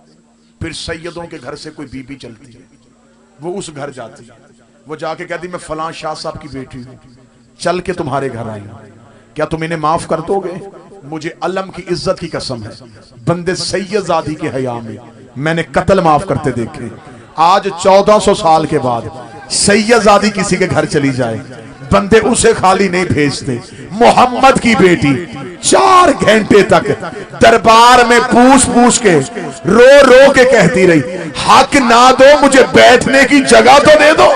फिर सैयदों के घर से कोई बीबी चलती है, वो उस घर जाती है, वो जाके कहती मैं फलां शाह साहब की बेटी हूं, चल के तुम्हारे घर आई हूं, क्या तुम इन्हें माफ कर दोगे? मुझे अलम की इज्जत की कसम है, बंदे सैयदजादी के हया में मैंने कत्ल माफ करते देखे। आज 1400 साल के बाद सैयदजादी किसी के घर चली जाए, बंदे उसे खाली नहीं भेजते। मोहम्मद की बेटी 4 घंटे तक दरबार में पूछ पूछ के, रो रो के कहती रही, हक ना दो मुझे बैठने की जगह तो दे दो।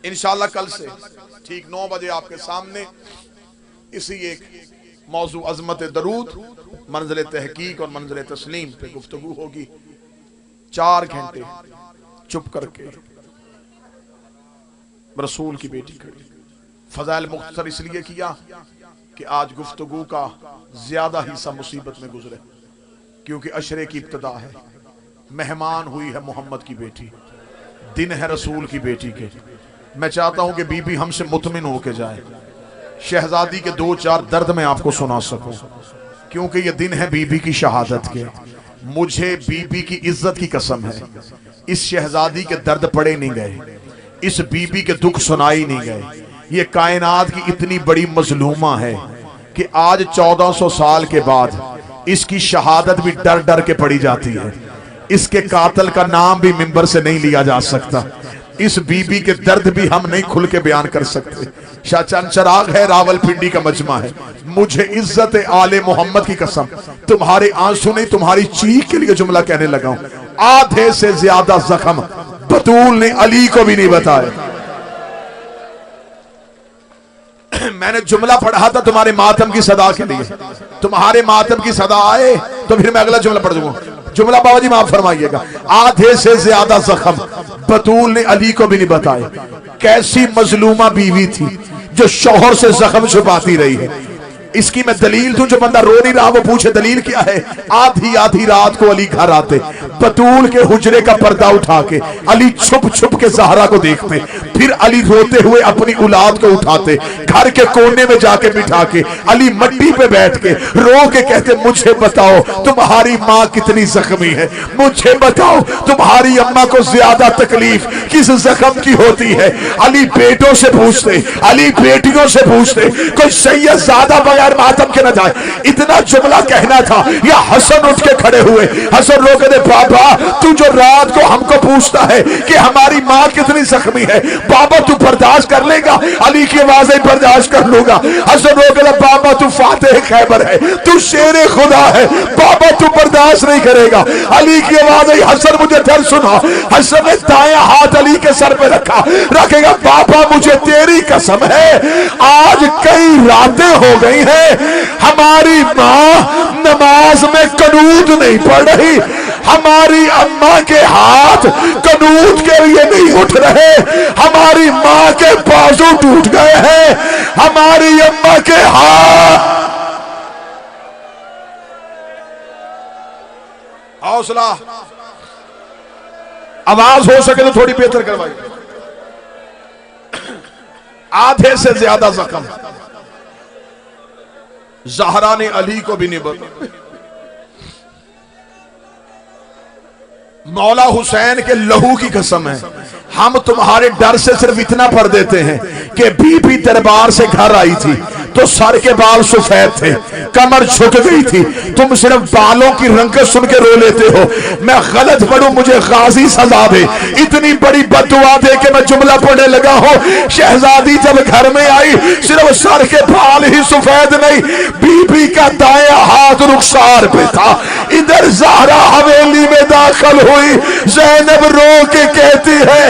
इंशाअल्लाह कल से ठीक 9 बजे आपके सामने इसी एक मौजू अजमत दरूद, मंजिल तहकीक और मंजिल तस्लीम पे गुफ्तगू होगी। 4 घंटे चुप करके रसूल की बेटी खड़ी। फजाइल मुख्तसर इसलिए किया कि आज गुफ्तगू का ज्यादा हिस्सा मुसीबत में गुजरे, क्योंकि अशरे की इब्तदा है, मेहमान हुई है मोहम्मद की बेटी, दिन है रसूल की बेटी के। मैं चाहता हूं कि बीबी हमसे मुतमिन होके जाए, शहजादी के 2-4 दर्द मैं आपको सुना सकूं, क्योंकि ये दिन है बीबी की शहादत के। मुझे बीबी की इज्जत की कसम है, इस शहजादी के दर्द पड़े नहीं गए, इस बीबी के दुख सुनाई नहीं गए। ये कायनात की इतनी बड़ी मजलूमा है कि आज 1400 साल के बाद इसकी शहादत भी डर डर के पड़ी जाती है। इसके कातिल का नाम भी मिंबर से नहीं लिया जा सकता। इस बीबी के दर्द भी हम नहीं खुल के बयान कर सकते। शाहचंद चराग है, रावलपिंडी का मजमा है। मुझे इज्जत आले मोहम्मद की कसम, तुम्हारे आंसू नहीं तुम्हारी चीख के लिए जुमला कहने लगा हूं। आधे से ज्यादा जख्म बतूल ने अली को भी नहीं बताया। मैंने जुमला पढ़ा था तुम्हारे मातम की सदा के लिए, तुम्हारे मातम की सदा आए तो फिर मैं अगला जुमला पढ़ दूंगा। जुमला बाबा जी माफ फरमाइएगा। आधे से ज्यादा जख्म बतूल ने अली को भी नहीं बताए। कैसी मजलूमा बीवी थी जो शौहर से जख्म छुपाती रही है। इसकी मैं दलील दूं, जो बंदा रो नहीं रहा वो पूछे दलील क्या है। आधी आधी रात को अली घर आते, बतूल के हुजरे का पर्दा उठा के अली छुप छुप के ज़हरा को देखते, फिर अली रोते हुए अपनी औलाद को उठाते, घर के कोने में जाके बिठा के अली मट्टी पे बैठ के रो के कहते, मुझे बताओ तुम्हारी माँ कितनी जख्मी है, मुझे बताओ तुम्हारी अम्मा को ज्यादा तकलीफ किस जख्म की होती है। अली बेटों से पूछते, अली बेटियों से पूछते, कोई सैयद ज्यादा बगैर मातम के न जाए। इतना जुमला कहना था, या हसन उठ के खड़े हुए। हसन रो के, बाबा तू जो रात को हमको पूछता है कि हमारी माँ कितनी जख्मी है, बाबा तू बर्दाश्त कर लेगा? अली की आवाज़ बर्दाश्त कर लूंगा। हसन रो के, बाबा तू फातेह खैबर है, तू शेरे खुदा है, बाबा तू बर्दाश्त नहीं करेगा। अली की आवाज़ आई, हसन मुझे डर सुना। हसन ने दाया हाथ अली के सर पे रखा, रखेगा, बाबा मुझे तेरी कसम है आज कई रातें हो गई है हमारी माँ नमाज में कनूत नहीं पढ़ रही, हमारी अम्मा के हाथ कनूत के लिए नहीं उठ रहे, हमारी माँ के बाजू टूट गए हैं, हमारी अम्मा के हाथ। हौसला, आवाज हो सके तो थोड़ी बेहतर करवाइए। आधे से ज्यादा जख्म ज़हरा ने अली को भी नहीं बताया। मौला हुसैन के लहू की कसम है, हम तुम्हारे डर से सिर्फ इतना पढ़ देते हैं कि बीबी दरबार से घर आई थी तो सर के बाल सफेद थे, कमर झुक गई थी, तुम सिर्फ बालों की रंगत सुन के रो लेते हो। मैं गलत पढ़ूं मुझे गाजी सजा दे, इतनी बड़ी बददुआ दे के मैं जुमला पढ़ने लगा हूं। शहजादी जब घर में आई सिर्फ सर के बाल ही सफेद नहीं, बीबी का दाया हाथ रुखसार पे था। इधर ज़हरा हवेली में दाखिल हुई, ज़ैनब रो के कहती है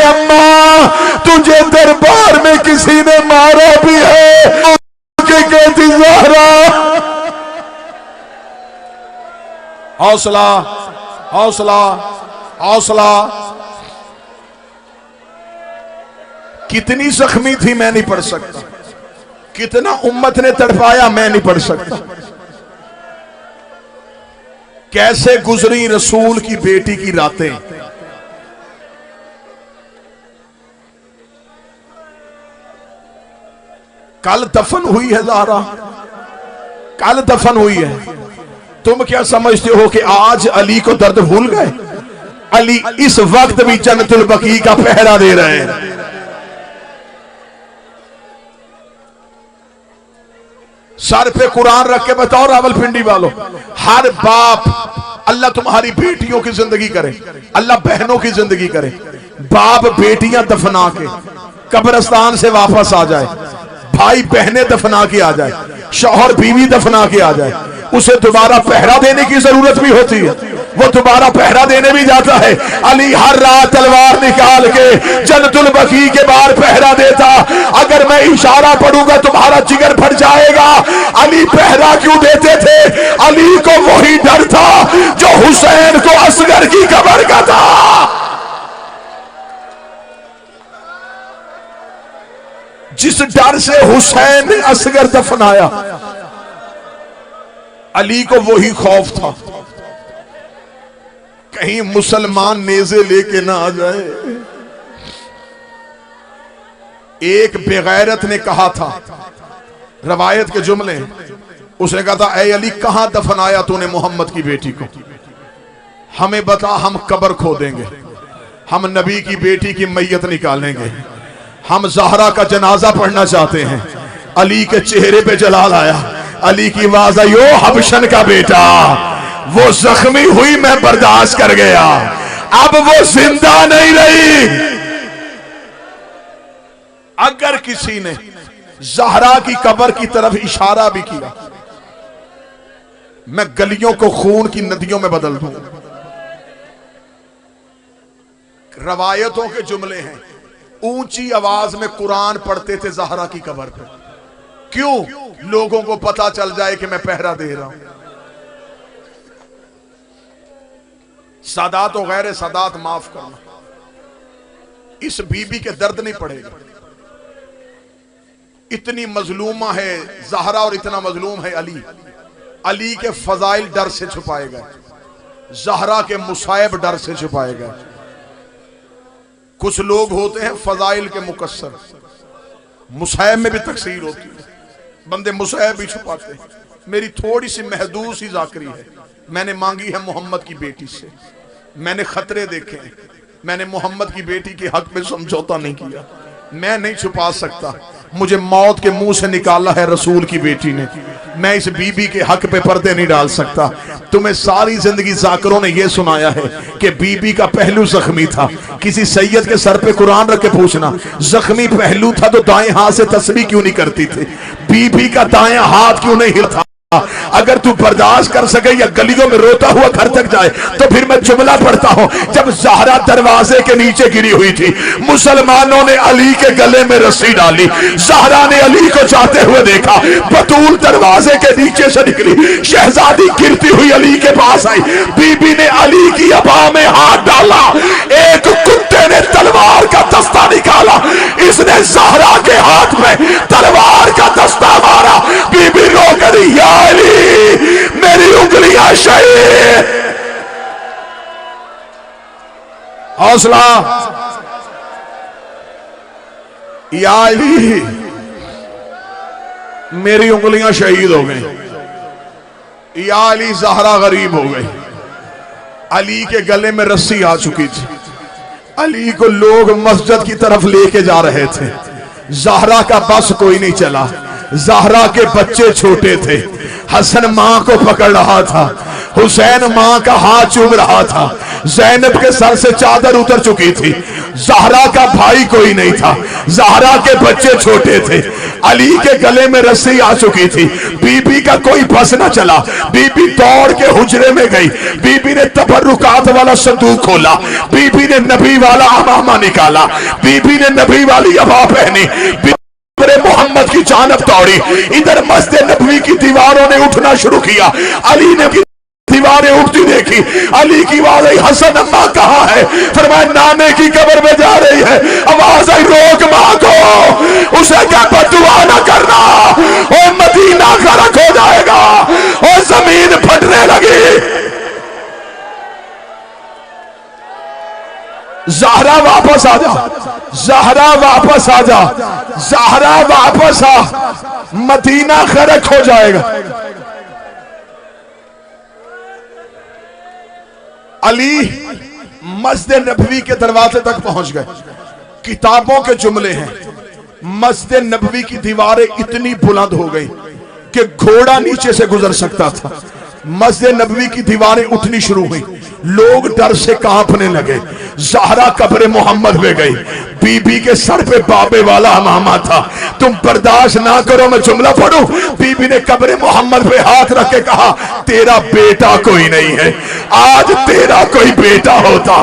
अम्मा तुझे दरबार में किसी ने मारा भी है। कहती ज़हरा, हौसला हौसला हौसला। कितनी जख्मी थी मैं नहीं पढ़ सकता, कितना उम्मत ने तड़पाया मैं नहीं पढ़ सकता। कैसे गुजरी रसूल की बेटी की रातें। कल दफन हुई है ज़हरा, कल दफन हुई है। तुम क्या समझते हो कि आज अली को दर्द भूल गए? अली इस वक्त भी जन्नतुल बकी का पहरा दे रहे हैं। सर पे कुरान रख के बताओ रावलपिंडी वालों, हर बाप, अल्लाह तुम्हारी बेटियों की जिंदगी करे, अल्लाह बहनों की जिंदगी करे। बाप बेटियां दफना के कब्रिस्तान से वापस आ जाए, भाई बहनें दफना के आ जाए, शौहर बीवी दफना के आ जाए, उसे दोबारा पहरा देने की जरूरत भी होती है। वो दोबारा पहरा देने भी जाता है। अली हर रात तलवार निकाल के जन्नतुल बकी के बाहर पहरा देता। अगर मैं इशारा पढ़ूंगा तुम्हारा जिगर फट जाएगा। अली पहरा क्यों देते थे? अली को वही डर था जो हुसैन को असगर की कब्र का था। जिस डर से हुसैन ने असगर दफनाया, अली को वही खौफ था कहीं मुसलमान नेज़े लेके ना आ जाए। एक बेगैरत ने कहा था, रवायत के जुमले, उसने कहा था, ऐ अली कहां दफनाया तूने मोहम्मद की बेटी को? हमें बता, हम कब्र खो देंगे, हम नबी की बेटी की मैयत निकालेंगे, हम ज़हरा का जनाजा पढ़ना चाहते हैं। अली के चेहरे पे जलाल आया। अली की आवाज आई, ओ हबशन का बेटा, वो जख्मी हुई, मैं बर्दाश्त कर गया, अब वो जिंदा नहीं रही। अगर किसी ने ज़हरा की कब्र की तरफ इशारा भी किया, मैं गलियों को खून की नदियों में बदल दूं। रवायतों के जुमले हैं, ऊंची आवाज में कुरान पढ़ते थे ज़हरा की कब्र पे। क्यों? लोगों को पता चल जाए कि मैं पहरा दे रहा हूं। सादात और गैर सादात माफ करना, इस बीबी के दर्द नहीं पड़ेगा। इतनी मजलूमा है ज़हरा और इतना मजलूम है अली। अली के फजाइल डर से छुपाए गए, ज़हरा के मुसाइब डर से छुपाए गए। कुछ लोग होते हैं फजाइल के मुकस्सर, मुसाइब में भी तकसीर होती है, बंदे मुसाइब भी छुपाते हैं। मेरी थोड़ी सी महदूद सी जाकरी है, मैंने मांगी है मोहम्मद की बेटी से, मैंने खतरे देखे हैं, मैंने मोहम्मद की बेटी के हक में समझौता नहीं किया, मैं नहीं छुपा सकता। मुझे मौत के मुंह से निकाला है रसूल की बेटी ने, मैं इस बीबी के हक पे पर्दे नहीं डाल सकता। तुम्हें सारी जिंदगी जाकरों ने यह सुनाया है कि बीबी का पहलू जख्मी था। किसी सैयद के सर पे कुरान रख के पूछना, जख्मी पहलू था तो दाएं हाथ से तस्बीह क्यों नहीं करती थी? बीबी का दाएं हाथ क्यों नहीं हिलता? अगर तू बर्दाश्त कर सके या गलियों में रोता हुआ घर तक जाए तो फिर मैं जुमला पढ़ता हूं। जब ज़हरा दरवाजे के नीचे गिरी हुई थी, मुसलमानों ने अली के गले में रस्सी डाली, ज़हरा ने अली को जाते हुए देखा, बतूल दरवाजे के नीचे से निकली, शहजादी गिरती हुई अली के पास आई, बीबी ने अली की अबा में हाथ डाला, एक कुत्ते ने तलवार का दस्ता निकाला, इसने ज़हरा के हाथ में तलवार का दस्ता मारा। बीबी रो कर अली मेरी उंगलियां शहीद। हौसला, या अली मेरी उंगलियां शहीद हो गई, या अली ज़हरा गरीब हो गई। अली के गले में रस्सी आ चुकी थी, अली को लोग मस्जिद की तरफ लेके जा रहे थे। ज़हरा का बस कोई नहीं चला, ज़हरा के बच्चे छोटे थे, हसन मां को पकड़ रहा था, हुसैन मां का हाथ चूम रहा था, ज़ैनब के सर से चादर उतर चुकी थी, ज़हरा का भाई कोई नहीं था, ज़हरा के बच्चे छोटे थे, अली के गले में रस्सी आ चुकी थी। बीबी का कोई बस न चला, बीबी दौड़ के हुजरे में गई, बीबी ने तबर्रुकात वाला संदूक खोला, बीबी ने नबी वाला अमामा निकाला, बीबी ने नबी वाली अबा पहनी, मोहम्मद की जानब दौड़ी। इधर मस्जिद नबवी की दीवारों ने उठना शुरू किया, अली ने दीवारें उठती देखी, अली की आवाज आई, हसन अम्मा कहाँ है? फरमाया नाने की कब्र में जा रही है। आवाज आई, रोक मां को, उसे क्या बददुआ ना करना, और मदीना गर्क हो जाएगा, और जमीन फटने लगी। ज़हरा वापस आ जा, ज़हरा वापस आ जा, ज़हरा वापस आ, मदीना गर्क हो जाएगा। अली मस्जिद नबवी के दरवाजे तक पहुंच गए। किताबों के जुमले हैं, मस्जिद नबवी की दीवारें इतनी बुलंद हो गई कि घोड़ा नीचे से गुजर सकता था। मस्जिद नबवी की दीवारें उठनी शुरू हुई, लोग डर से कांपने लगे। ज़हरा कब्र मोहम्मद में गई, बीबी के सर पे बाबे वाला अमामा था। तुम बर्दाश्त ना करो मैं जुमला पढ़ूं। बीबी ने कब्र मोहम्मद पे हाथ रख के कहा, तेरा बेटा कोई नहीं है, आज तेरा कोई बेटा होता,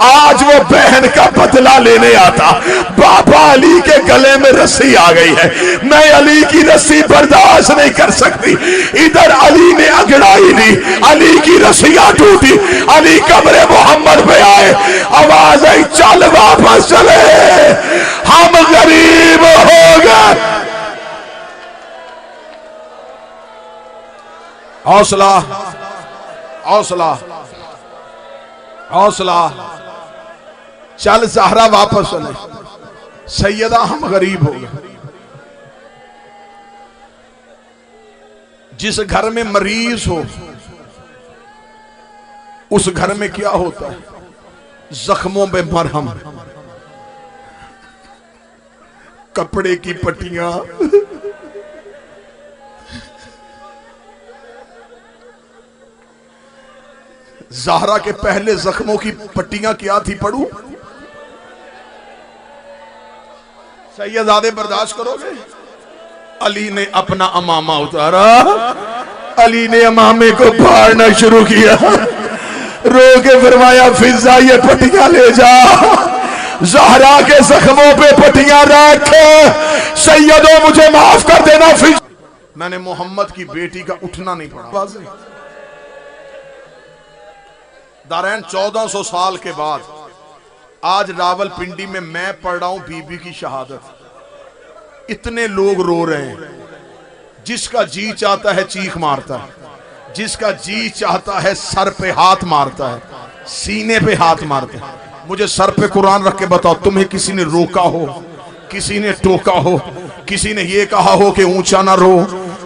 आज वो बहन का बदला लेने आता। बाबा अली के गले में रस्सी आ गई है, मैं अली की रस्सी बर्दाश्त नहीं कर सकती। इधर अली ने अगड़ाई ली, अली की रस्सियां टूटी, अली कब्रे मोहम्मद पे आए, आवाज आई चल वापस चले, हम गरीब हो गए। हौसला हौसला हौसला, चल ज़हरा वापस चले, सैयदा हम गरीब हो गए। जिस घर में मरीज हो उस घर में क्या होता है? जख्मों पे मरहम, कपड़े की पट्टियां, ज़हरा के पहले जख्मों की पट्टियां क्या थी पढ़ू? सैयदादे बर्दाश्त करोगे? अली ने अपना अमामा उतारा, अली ने अमामे को फाड़ना शुरू किया, रो के फरमाया फिजा ये पट्टियां ले जा, ज़हरा के जख्मों पे पट्टियां रख, सैयदों मुझे माफ कर देना। फिर मैंने मोहम्मद की बेटी का उठना नहीं पड़ा। दारैन 1400 साल के बाद आज रावलपिंडी में मैं पढ़ रहा हूं बीबी की शहादत। इतने लोग रो रहे हैं, जिसका जी चाहता है चीख मारता है, जिसका जी चाहता है सर पे हाथ मारता है, सीने पे हाथ मारता है। मुझे सर पे कुरान रख के बताओ, तुम्हें किसी ने रोका हो, किसी ने टोका हो, किसी ने ये कहा हो कि ऊंचा ना रो,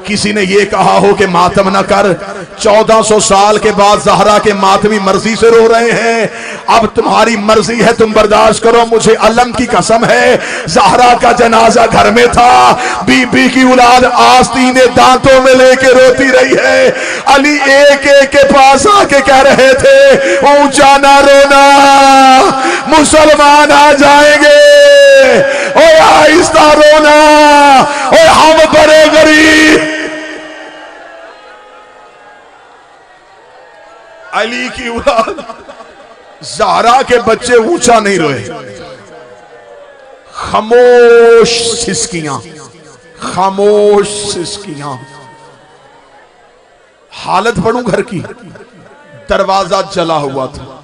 किसी ने ये कहा हो कि मातम ना कर? 1400 साल के बाद ज़हरा के मातमी मर्जी से रो रहे हैं। अब तुम्हारी मर्जी है, तुम बर्दाश्त करो। मुझे अलम की कसम है, ज़हरा का जनाजा घर में था, बीबी की औलाद आस्तीने दांतों में लेके रोती रही है। अली एक एक के पास आके कह रहे थे ऊंचा ना रोना, मुसलमान आ जाएंगे, ओए आहिस्ता रोना, ओए हम बड़े गरीब। अली की औलाद ज़हरा के बच्चे ऊंचा नहीं रोए, खामोश सिसकियां, खामोश सिसकियां। हालत पढ़ूं घर की, दरवाजा जला हुआ था,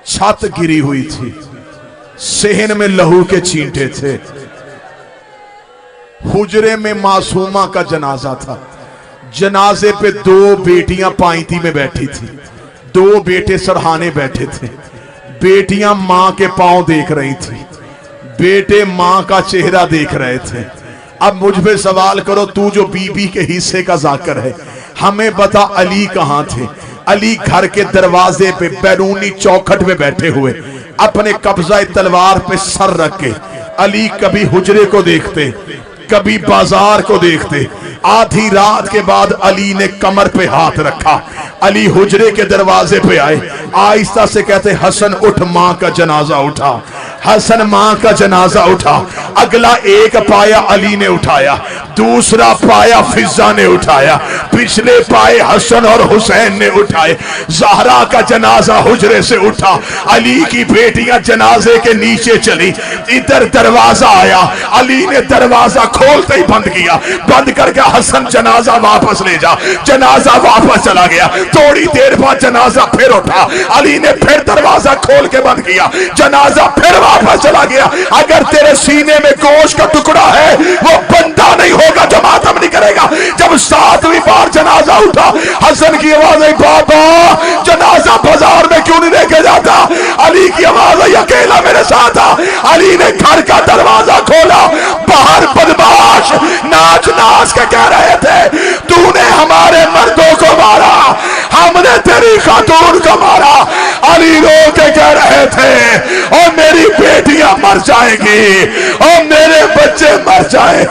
छत गिरी हुई थी, सेहन में लहू के छींटे थे, हुजरे में मासूमा का जनाजा था। जनाजे पे 2 बेटियां पाइती में बैठी थी, 2 बेटे सरहाने बैठे थे। बेटियां मां के पांव देख रही थी, बेटे मां का चेहरा देख रहे थे। अब मुझ पे सवाल करो, तू जो बीबी के हिस्से का जाकर है, हमें बता अली कहां थे? अली घर के दरवाजे पे बैरूनी चौखट में बैठे हुए, अपने कब्जा तलवार पे सर रख के। अली कभी हुजरे को देखते, कभी बाजार को देखते। आधी रात के बाद अली ने कमर पे हाथ रखा, अली हुजरे के दरवाजे पे आए, आहिस्ता से कहते हसन उठ, मां का जनाजा उठा। हसन मां का जनाजा उठा। अगला एक पाया अली ने उठाया, दूसरा पाया फिजा ने उठाया, पिछले पाए हसन और हुसैन ने उठाए। ज़हरा का जनाजा हुजरे से उठा, अली की बेटियां जनाजे के नीचे चली। इधर दरवाजा आया, अली ने दरवाजा खोलते ही बंद किया, बंद करके हसन जनाजा वापस ले जा। जनाजा वापस चला गया। थोड़ी देर बाद जनाजा फिर उठा, अली ने फिर दरवाजा खोल के बंद किया, जनाजा फिर वापस चला गया। अगर तेरे सीने में गोश्त का टुकड़ा है, वो बंदा नहीं होगा जो मातम नहीं करेगा। जब 7वीं बार जनाजा उठा, हसन की आवाज आई, बाबा जनाजा बाजार में क्यों नहीं लेके जाता? अली की आवाज आई, अकेला मेरे साथ आ। अली ने घर का दरवाजा खोला, बाहर बदमाश नाच नाच के कह रहे थे, तूने हमारे मर्दों को मारा, हमने तेरी खातून को मारा। अली रो के कह रहे थे, और मेरी बेटियां मर जाएंगी, और मेरे बच्चे मर जाए।